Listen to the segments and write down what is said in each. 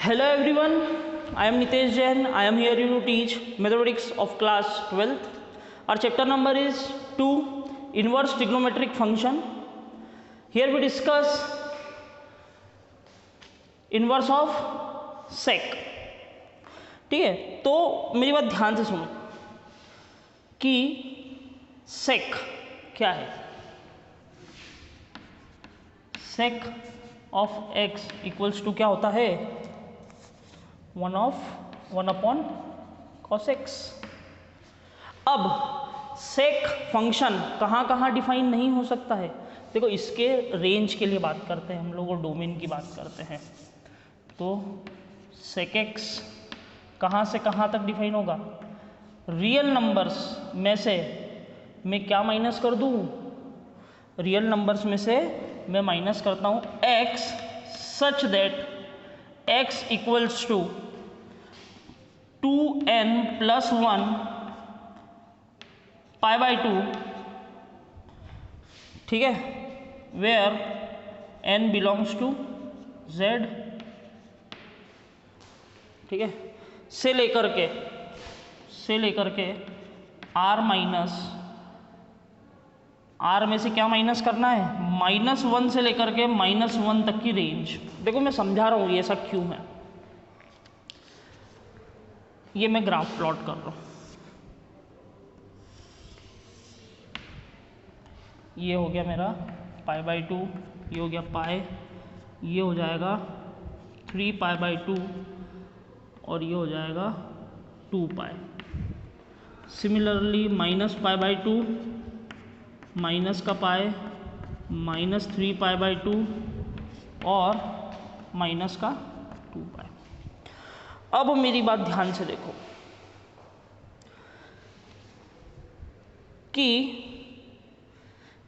Hello everyone, I am Nitesh Jain. I am here to teach mathematics of class 12th. Our chapter number is 2, inverse trigonometric function. Here we discuss inverse of sec. ठीक है, तो मेरी बात ध्यान से सुनो कि sec क्या है. sec of x equals to क्या होता है, 1 अपॉन cos x. अब sec फंक्शन कहाँ कहाँ डिफाइन नहीं हो सकता है. देखो, इसके रेंज के लिए बात करते हैं हम लोग और डोमेन की बात करते हैं. तो sec x कहाँ से कहाँ तक डिफाइन होगा. रियल नंबर्स में से मैं क्या माइनस कर दूँ, रियल नंबर्स में से मैं माइनस करता हूँ x such that x equals to 2n plus 1 pi by 2. ठीक है, where n belongs to z. ठीक है, से लेकर के r माइनस r में से क्या माइनस करना है, -1 से लेकर के -1 तक की रेंज. देखो मैं समझा रहा हूँ ये सब क्यों है. ये मैं ग्राफ प्लॉट कर रहा हूँ. ये हो गया मेरा पाई बाई 2, ये हो गया पाई, ये हो जाएगा 3 पाई बाई 2 और ये हो जाएगा 2 pi. Similarly minus pi by 2 minus का पाई, -3 पाई बाई 2 और माइनस का 2 पाई. अब मेरी बात ध्यान से देखो कि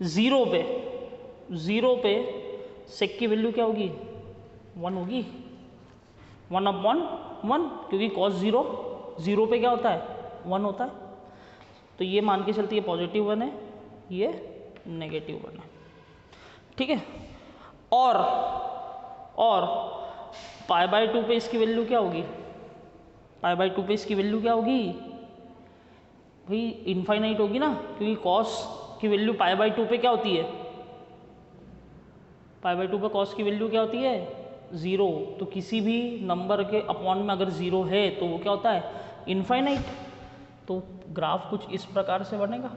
ज़ीरो पे सेक की वैल्यू क्या होगी, 1 होगी. 1 अपॉन 1, क्योंकि कॉस ज़ीरो पे क्या होता है, 1 होता है. तो ये मान के चलती है पॉजिटिव 1 है, ये नेगेटिव 1 है. ठीक है, और पाई बाई 2 पे इसकी वैल्यू क्या होगी, पाई बाई 2 पे इसकी वैल्यू क्या होगी भाई, इनफाइनाइट होगी ना, क्योंकि कॉस की वैल्यू पाई बाई 2 पे क्या होती है, पाई बाई 2 पे कॉस की वैल्यू क्या होती है, 0. तो किसी भी नंबर के अपॉन में अगर 0 है तो वो क्या होता है, इनफाइनाइट. तो ग्राफ कुछ इस प्रकार से बनेगा.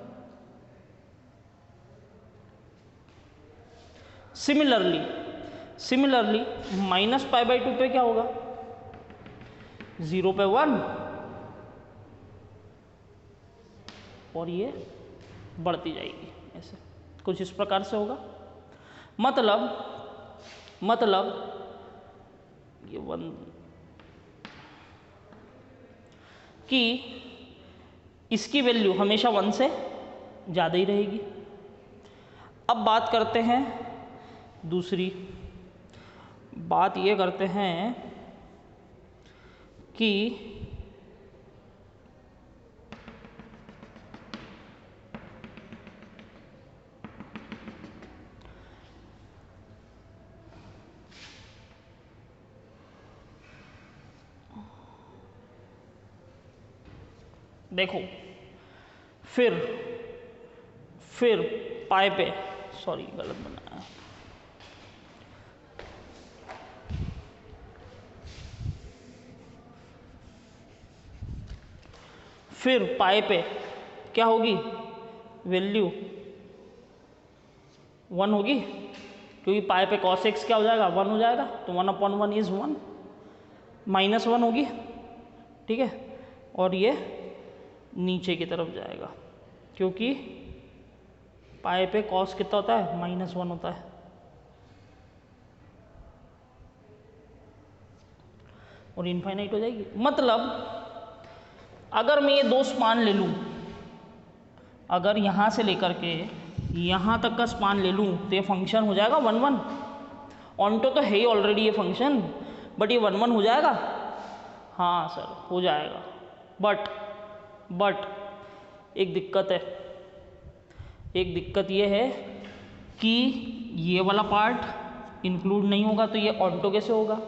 सिमिलरली माइनस पाई बाई 2 पे क्या होगा, 0 पे 1 और ये बढ़ती जाएगी, ऐसे कुछ इस प्रकार से होगा. मतलब ये 1 कि इसकी वैल्यू हमेशा 1 से ज़्यादा ही रहेगी. अब बात करते हैं दूसरी बात, ये करते हैं कि देखो फिर पाई पे, सॉरी गलत बनाया, फिर पाई पे क्या होगी, वैल्यू 1 होगी, क्योंकि पाई पे कॉस एक्स क्या हो जाएगा, 1 हो जाएगा. तो 1 अपॉन 1 इज 1, -1 होगी. ठीक है, और ये नीचे की तरफ जाएगा, क्योंकि पाई पे कॉस कितना होता है, -1 होता है. और इनफाइनाइट हो जाएगी. मतलब अगर मैं ये दो स्पान ले लूँ, अगर यहाँ से लेकर के यहाँ तक का स्पान ले लूँ तो ये फंक्शन हो जाएगा 1 1. ऑनटो तो है ही ऑलरेडी ये फंक्शन, बट ये 1 1 हो जाएगा. हाँ सर हो जाएगा, बट एक दिक्कत ये है कि ये वाला पार्ट इंक्लूड नहीं होगा, तो ये ऑनटो कैसे होगा.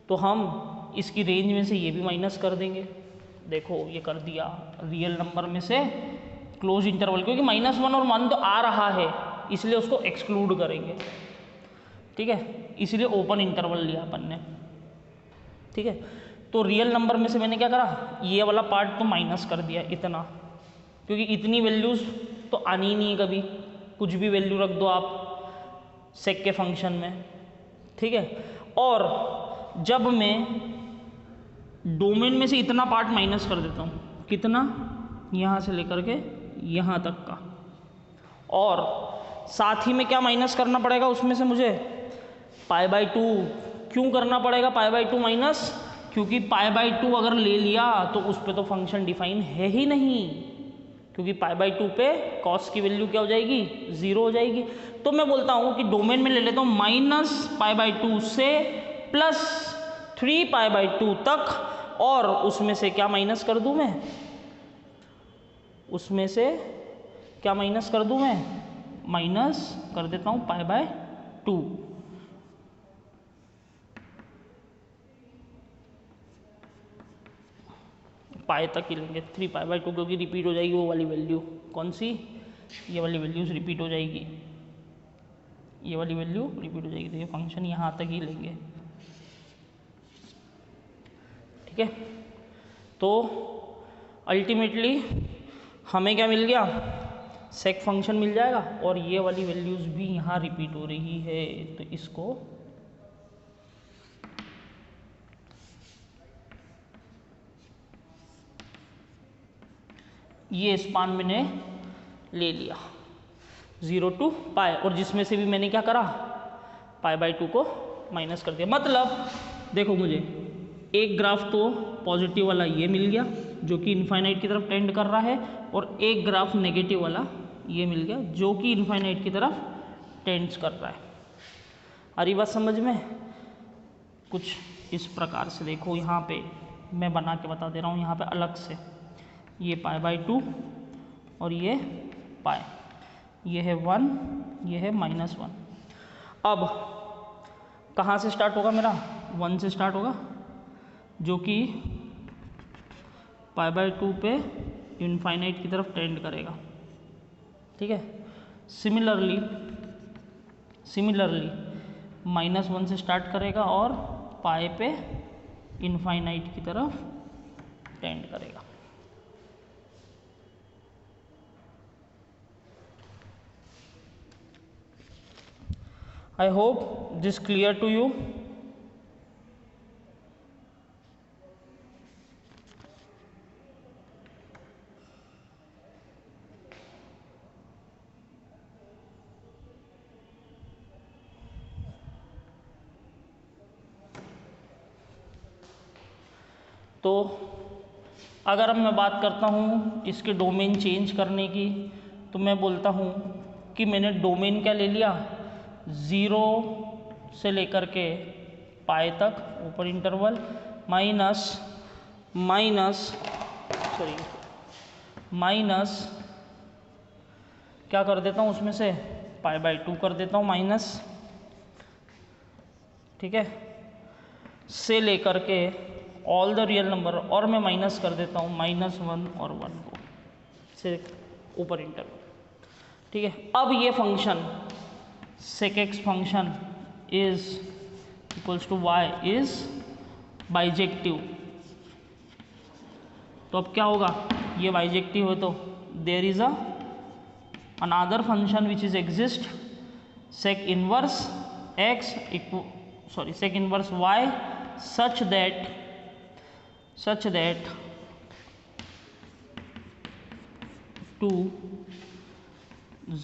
तो हम इसकी रेंज में से ये भी माइनस कर देंगे। देखो ये कर दिया, रियल नंबर में से क्लोज इंटरवल, क्योंकि -1 और 1 तो आ रहा है इसलिए उसको एक्सक्लूड करेंगे, ठीक है, इसलिए ओपन इंटरवल लिया अपन ने, ठीक है। तो रियल नंबर में से मैंने क्या करा, ये वाला पार्ट तो माइनस कर दिया इतना, क्योंकि इतनी वैल्यूज़ तो आनी ही नहीं है कभी, कुछ भी वैल्यू रख दो आप सेक के फंक्शन में, ठीक है। और जब मैं डोमेन में से इतना पार्ट माइनस कर देता हूँ, कितना, यहाँ से लेकर के यहाँ तक का, और साथ ही में क्या माइनस करना पड़ेगा उसमें से मुझे, π/2। क्यों करना पड़ेगा π/2 माइनस, क्योंकि π/2 अगर ले लिया तो उस पर तो फंक्शन डिफाइन है ही नहीं, क्योंकि π/2 पे कॉस की वैल्यू क्या हो जाएगी, 0 हो जाएगी। तो मैं बोलता हूँ कि डोमेन में ले लेता हूँ -π/2 से +3π/2 तक, और उसमें से क्या माइनस कर दूँ मैं, उसमें से क्या माइनस कर दूँ मैं, माइनस कर देता हूँ π/2। पाए तक ही लेंगे, 3π/2, क्योंकि रिपीट हो जाएगी वो वाली वैल्यू, कौन सी, ये वाली वैल्यूज रिपीट हो जाएगी, ये वाली वैल्यू रिपीट हो जाएगी, तो ये फंक्शन यहाँ तक ही लेंगे, ठीक है। तो अल्टीमेटली हमें क्या मिल गया, सेक फंक्शन मिल जाएगा, और ये वाली वैल्यूज भी यहाँ रिपीट हो रही है, तो इसको ये स्पान मैंने ले लिया 0 to π, और जिसमें से भी मैंने क्या करा, π/2 को माइनस कर दिया। मतलब देखो मुझे एक ग्राफ तो पॉजिटिव वाला ये मिल गया जो कि इनफाइनाइट की तरफ टेंड कर रहा है, और एक ग्राफ नेगेटिव वाला ये मिल गया जो कि इनफाइनाइट की तरफ टेंड्स कर रहा है। आ रही बात समझ में, कुछ इस प्रकार से देखो, यहाँ पे मैं बना के बता दे रहा हूँ, यहाँ पे अलग से ये π/2 और ये π, ये है 1, ये है -1। अब कहाँ से स्टार्ट होगा मेरा, 1 से स्टार्ट होगा, जो कि π/2 पे इनफाइनाइट की तरफ टेंड करेगा, ठीक है। सिमिलरली -1 से स्टार्ट करेगा और पाए पे इनफाइनाइट की तरफ टेंड करेगा। I hope this clear to you. तो अगर अब मैं बात करता हूँ इसके डोमेन चेंज करने की, तो मैं बोलता हूँ कि मैंने डोमेन क्या ले लिया, 0 से लेकर के पाए तक ऊपर इंटरवल, माइनस क्या कर देता हूँ उसमें से, π/2 कर देता हूँ माइनस, ठीक है, से लेकर के ऑल द रियल नंबर, और मैं माइनस कर देता हूँ -1 और 1 को से ऊपर इंटरवल, ठीक है। अब ये function sec x function is equals to y is bijective. तो अब क्या होगा, ये बाइजेक्टिव है तो there is another function which is exist sec inverse x sec inverse y such that to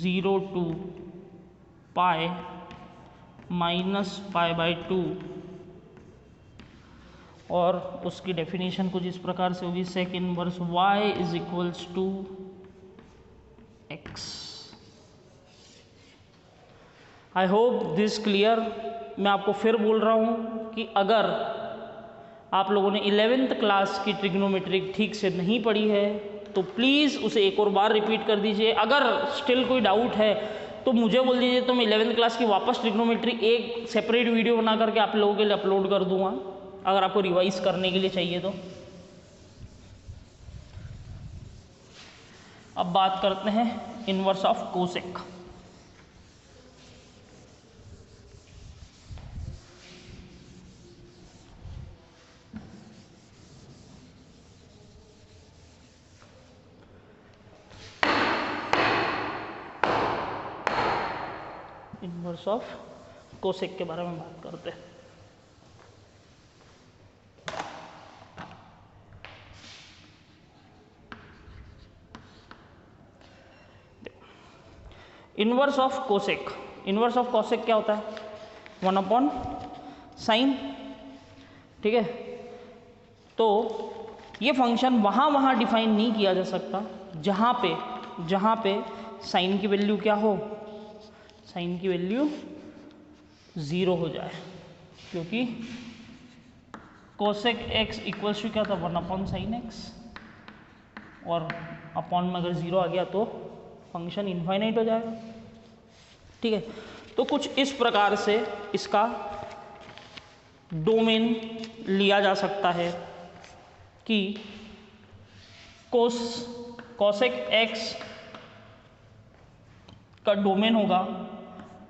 0 to π -π/2, और उसकी डेफिनेशन कुछ इस प्रकार से होगी, sec inverse y is equals to x। I hope this clear. मैं आपको फिर बोल रहा हूँ कि अगर आप लोगों ने 11th क्लास की ट्रिग्नोमेट्रिक ठीक से नहीं पढ़ी है तो प्लीज़ उसे एक और बार रिपीट कर दीजिए। अगर स्टिल कोई डाउट है तो मुझे बोल दीजिए, तो मैं 11th क्लास की वापस ट्रिग्नोमेट्री एक सेपरेट वीडियो बना करके आप लोगों के लिए अपलोड कर दूंगा, अगर आपको रिवाइज करने के लिए चाहिए तो। अब बात करते हैं inverse of cosec. Inverse of cosec के बारे में बात करते हैं। Inverse of cosec, inverse of cosec क्या होता है? 1/sin, ठीक है। तो ये फंक्शन वहाँ डिफाइन नहीं किया जा सकता जहाँ पे साइन की वैल्यू क्या हो, साइन की वैल्यू 0 हो जाए, क्योंकि कोसेक x इक्वल्स टू क्या था? 1/sin x, और अपॉन में अगर 0 आ गया तो फंक्शन इनफाइनाइट हो जाएगा, ठीक है। तो कुछ इस प्रकार से इसका डोमेन लिया जा सकता है कि कोसेक x का डोमेन होगा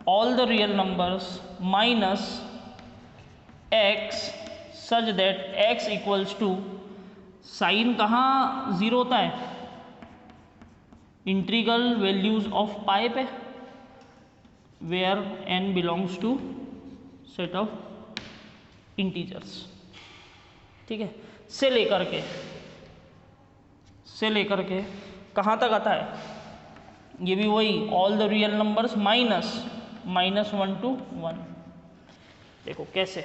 all the real numbers minus x such that x equals to, sine कहाँ 0 होता है? इंटीग्रल वैल्यूज ऑफ पाई पे, where n belongs to set of integers, ठीक है। से लेकर के कहाँ तक आता है? ये भी वही all the real numbers -1 to 1। देखो कैसे,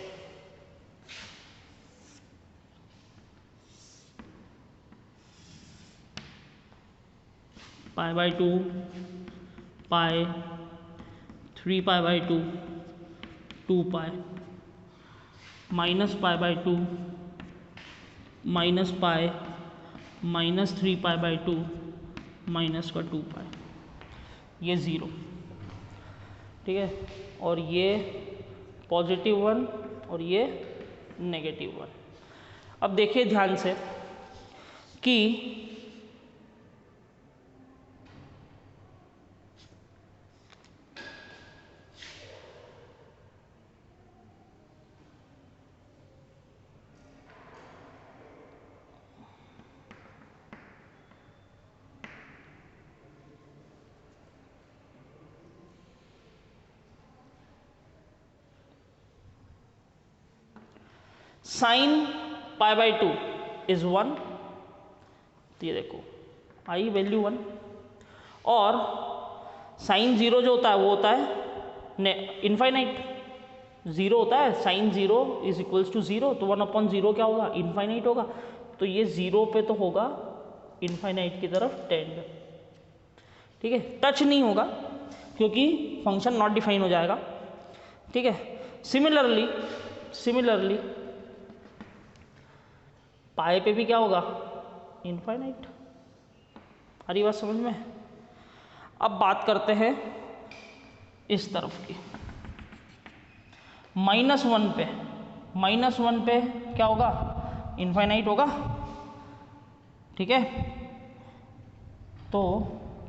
π/2, पाई, 3π/2, 2π, -π/2, -π, -3π/2, -2π, ये 0, ठीक है। और ये +1 और ये -1। अब देखिए ध्यान से कि साइन π/2 इज 1, तो ये देखो आई वैल्यू 1, और साइन 0 जो होता है वो होता है इनफाइनाइट, 0 होता है, साइन 0 इज इक्वल्स टू 0, तो 1/0 क्या होगा? इनफाइनाइट होगा। तो ये 0 पे तो होगा इनफाइनाइट की तरफ टेंड, ठीक है। टच नहीं होगा क्योंकि फंक्शन नॉट डिफाइन हो जाएगा, ठीक है। सिमिलरली पाई पे भी क्या होगा? इनफाइनाइट। आ रही बात समझ में? अब बात करते हैं इस तरफ की, -1 पे, -1 पे क्या होगा? इनफाइनाइट होगा, ठीक है। तो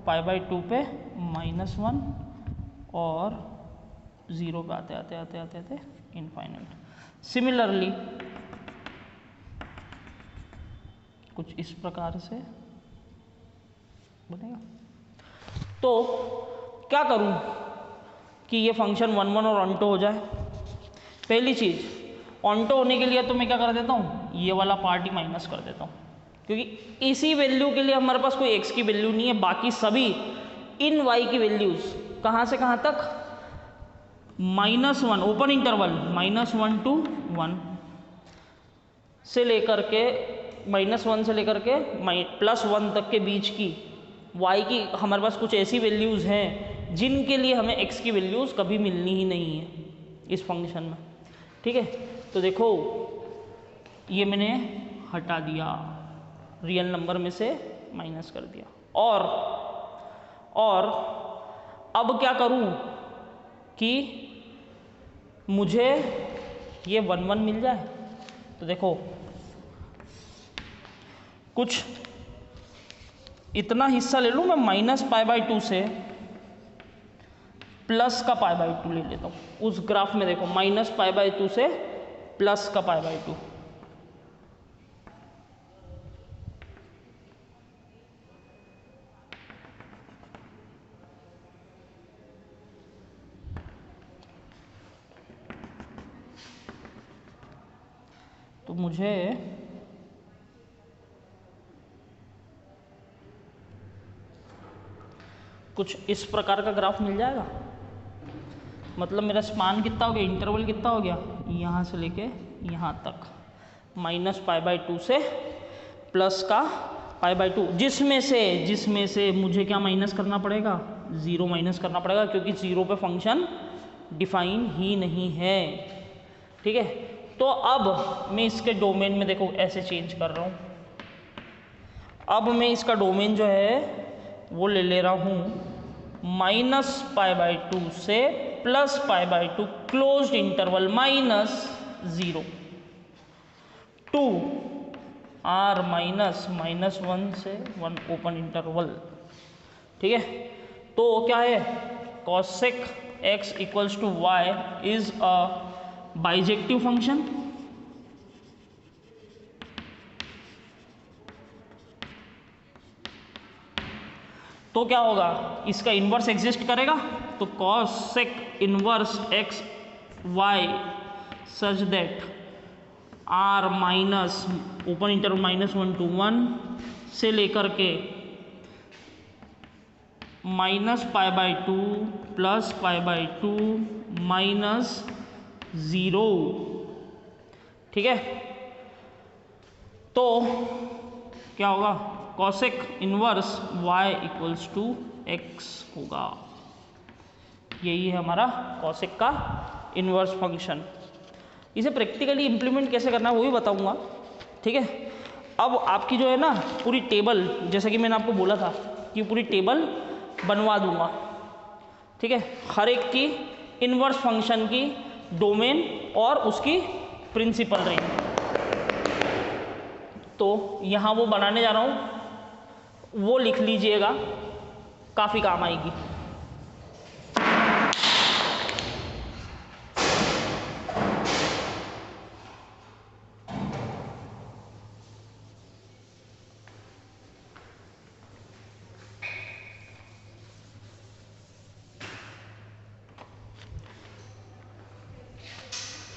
π/2 पे -1 और 0 पे आते इनफाइनाइट। सिमिलरली कुछ इस प्रकार से बनेगा। तो क्या करूं कि ये फंक्शन 1 और ऑन्टो हो जाए? पहली चीज, ऑन्टो होने के लिए तो मैं क्या कर देता हूँ? ये वाला पार्ट ही माइनस कर देता हूँ, क्योंकि इसी वैल्यू के लिए हमारे पास कोई x की वैल्यू नहीं है। बाकी सभी इन y की वैल्यूज कहाँ से कहाँ तक? -1 ओपन इंटरवल -1 to 1 से लेकर के -1 से लेकर के +1 तक के बीच की y की हमारे पास कुछ ऐसी वैल्यूज़ हैं जिनके लिए हमें x की वैल्यूज़ कभी मिलनी ही नहीं है इस फंक्शन में, ठीक है। तो देखो ये मैंने हटा दिया, रियल नंबर में से माइनस कर दिया, और अब क्या करूं कि मुझे ये 1 1 मिल जाए, तो देखो कुछ इतना हिस्सा ले लूँ मैं -π/2 से प्लस का π/2 ले लेता हूँ। उस ग्राफ में देखो -π/2 से प्लस का π/2, तो मुझे कुछ इस प्रकार का ग्राफ मिल जाएगा। मतलब मेरा स्पान कितना हो गया, इंटरवल कितना हो गया, यहाँ से लेके यहाँ तक -π/2 से प्लस का π/2, जिसमें से मुझे क्या माइनस करना पड़ेगा, 0 माइनस करना पड़ेगा, क्योंकि 0 पे फंक्शन डिफाइन ही नहीं है। ठीक है, तो अब मैं इसके डोमेन में देखो ऐसे चेंज कर रहा हूँ। अब मैं इसका डोमेन जो है वो ले ले रहा हूँ -π/2 से +π/2 क्लोज्ड इंटरवल -0 टू r -1 से 1 ओपन इंटरवल। ठीक है, तो क्या है, cosec x = y is a bijective function. तो क्या होगा, इसका इन्वर्स एग्जिस्ट करेगा, तो cosec inverse x y such that r minus open interval -1 to 1 से लेकर के -π/2 +π/2 -0। ठीक है, तो क्या होगा, cosec इनवर्स y = x होगा। यही है हमारा cosec का इनवर्स फंक्शन। इसे प्रैक्टिकली इम्प्लीमेंट कैसे करना है वो भी बताऊंगा। ठीक है, अब आपकी जो है ना पूरी टेबल, जैसा कि मैंने आपको बोला था कि पूरी टेबल बनवा दूंगा। ठीक है, हर एक की इनवर्स फंक्शन की डोमेन और उसकी प्रिंसिपल रेंज, तो यहाँ वो बनाने जा रहा हूँ, वो लिख लीजिएगा, काफ़ी काम आएगी।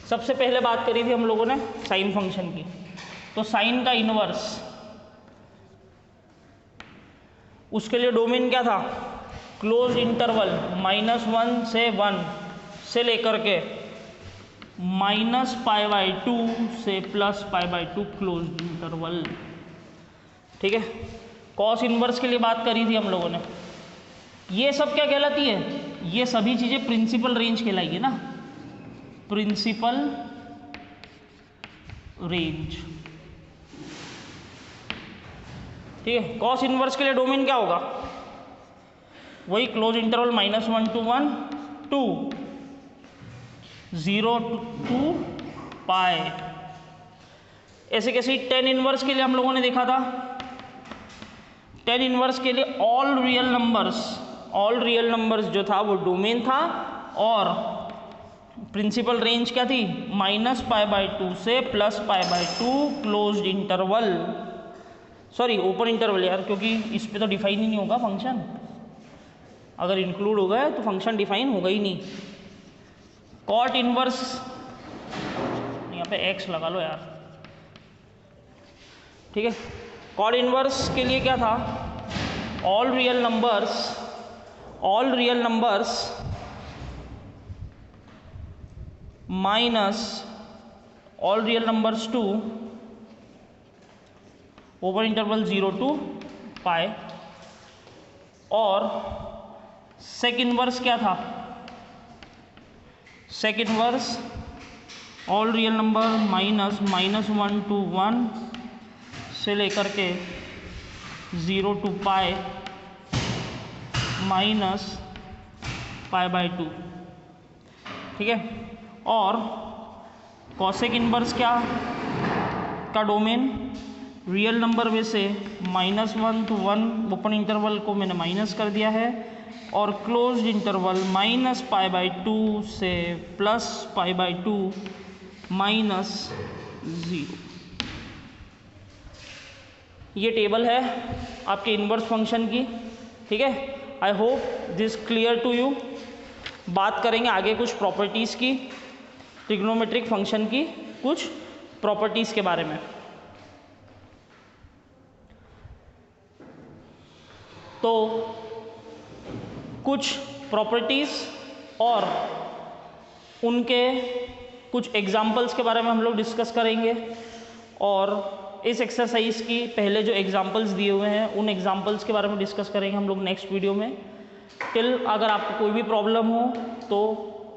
सबसे पहले बात करी थी हम लोगों ने साइन फंक्शन की, तो साइन का इनवर्स, उसके लिए डोमेन क्या था, क्लोज इंटरवल -1 से 1 से लेकर के -π/2 से +π/2 क्लोज इंटरवल। ठीक है, कॉस इनवर्स के लिए बात करी थी हम लोगों ने। ये सब क्या कहलाती है, ये सभी चीज़ें प्रिंसिपल रेंज कहलाएगी ना, प्रिंसिपल रेंज। ठीक है, कॉस इनवर्स के लिए डोमेन क्या होगा, वही close interval -1 to 1 to 0 to π। ऐसे कैसे tan इनवर्स के लिए हम लोगों ने देखा था, tan इनवर्स के लिए ऑल रियल नंबर्स जो था वो डोमेन था, और प्रिंसिपल रेंज क्या थी, -π/2 से +π/2 closed interval, sorry open interval यार, क्योंकि इस पे तो डिफाइन ही नहीं होगा फंक्शन, अगर इंक्लूड हो गया तो फंक्शन डिफाइन होगा ही नहीं। कॉट इनवर्स, यहाँ पे x लगा लो यार। ठीक है, कॉट इनवर्स के लिए क्या था, all real numbers minus all real numbers to open interval 0 to π, और सेक इनवर्स क्या था, sec inverse all real number -1 to 1 से लेकर के 0 to π -π/2। ठीक है, और कॉसेक इनवर्स क्या, का डोमेन रियल नंबर में से -1 to 1 ओपन इंटरवल को मैंने माइनस कर दिया है, और क्लोज्ड इंटरवल -π/2 से +π/2 -0। ये टेबल है आपके इन्वर्स फंक्शन की, ठीक है। I hope this clear to you. बात करेंगे आगे कुछ प्रॉपर्टीज़ की, ट्रिग्नोमेट्रिक फंक्शन की कुछ प्रॉपर्टीज़ के बारे में। तो कुछ प्रॉपर्टीज़ और उनके कुछ एग्जाम्पल्स के बारे में हम लोग डिस्कस करेंगे, और इस एक्सरसाइज की पहले जो एग्जाम्पल्स दिए हुए हैं उन एग्जाम्पल्स के बारे में डिस्कस करेंगे हम लोग नेक्स्ट वीडियो में। टिल अगर आपको कोई भी प्रॉब्लम हो तो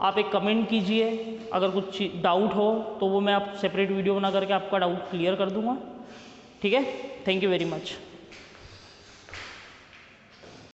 आप एक कमेंट कीजिए, अगर कुछ डाउट हो तो वो मैं आप सेपरेट वीडियो बना करके आपका डाउट क्लियर कर दूंगा, ठीक है। Thank you very much.